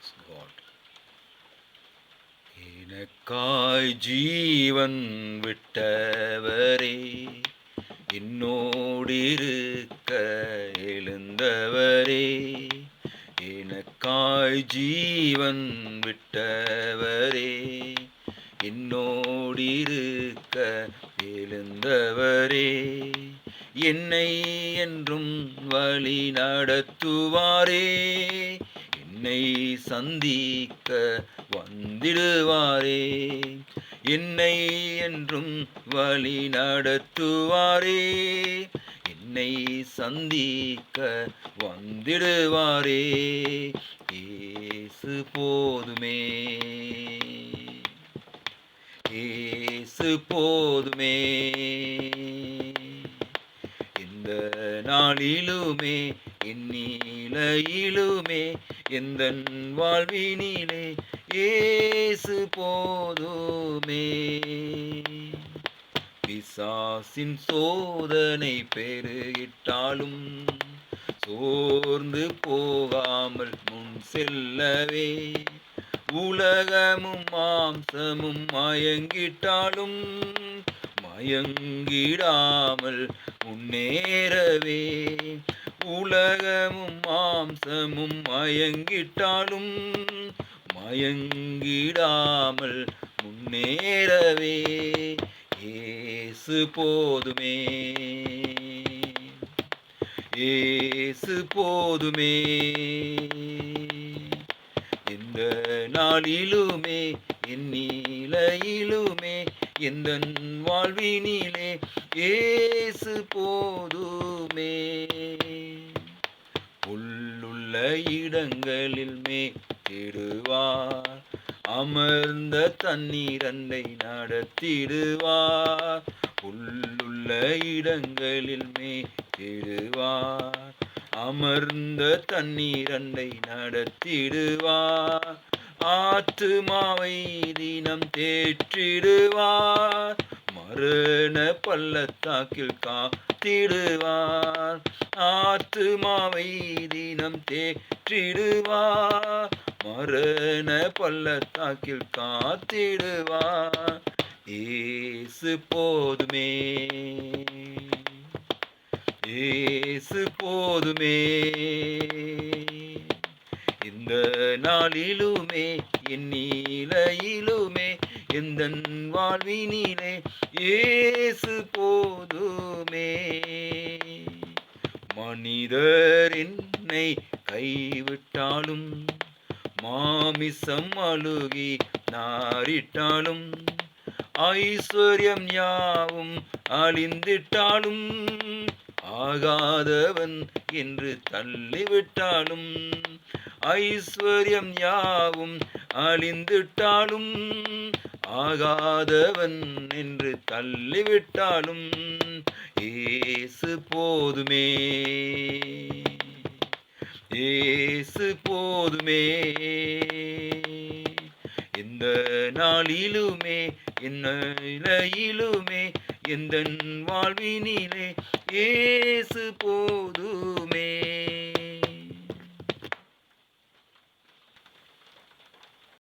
Praise God. எனக்காய் ஜீவன் விட்டவரே, என்னோடிருக்க எழுந்தவரே, எனக்காய் ஜீவன் விட்டவரே, என்னோடிருக்க எழுந்தவரே, என்னை என்றும் வழி நடத்துவாரே, என்னை சந்திக்க வந்திடுவாரே, என்னை என்றும் வழி நடத்துவாரே, என்னை சந்திக்க வந்திடுவாரே, இயேசு போதுமே, இயேசு போதுமே, இந்த நாளிலுமே இந்நிலையிலுமே எந்தன் வாழ்வினிலே இயேசு போதுமே. பிசாசின் சோதனை பெருகிட்டாலும் சோர்ந்து போகாமல் முன் செல்லவே, உலகமும் மாம்சமும் மயங்கிட்டாலும் மயங்கிடாமல் முன்னேறவே, உலகமும் மாம்சமும் மயங்கிட்டாலும் மயங்கிடாமல் முன்னேறவே, இயேசு போதுமே, இயேசு போதுமே, இந்த நாளிலுமே இந்நிலையிலுமே எந்தன் வாழ்வினிலே இயேசு போதுமே. உள்ளுள்ள இடங்களில் மேற்றிடுவார், அமர்ந்த தண்ணீரண்டை நடத்திடுவார், உள்ளுள்ள இடங்களில் மேற்றிடுவார், அமர்ந்த தண்ணீரண்டை நடத்திடுவார், ஆத்துமாவை தினம் தேற்றிடுவார், மரண பள்ளத்தாக்கில் காத்திடுவார், ஆத்துமாவை தினம் தேற்றிடுவார், மரண பள்ளத்தாக்கில் காத்திடுவார், இயேசு போதுமே, இயேசு போதுமே, இந்த நாளிலுமே இந்நிலையிலுமே எந்தன் வாழ்வினிலே இயேசு போதுமே. மனிதர் என்னை கைவிட்டாலும், மாமிசம் அழுகி நாரிட்டாலும், ஐஸ்வர்யம் யாவும் அழிந்திட்டாலும், ஆகாதவன் என்று தள்ளிவிட்டாலும், ஐஸ்வர்யம் யாவும் அழிந்திட்டாலும், ஆகாதவன் என்று தள்ளிவிட்டாலும், இயேசு போதுமே, இயேசு போதுமே, இந்த நாளிலுமே இந்நிலையிலுமே எந்தன் வாழ்வினிலே இயேசு போதுமே.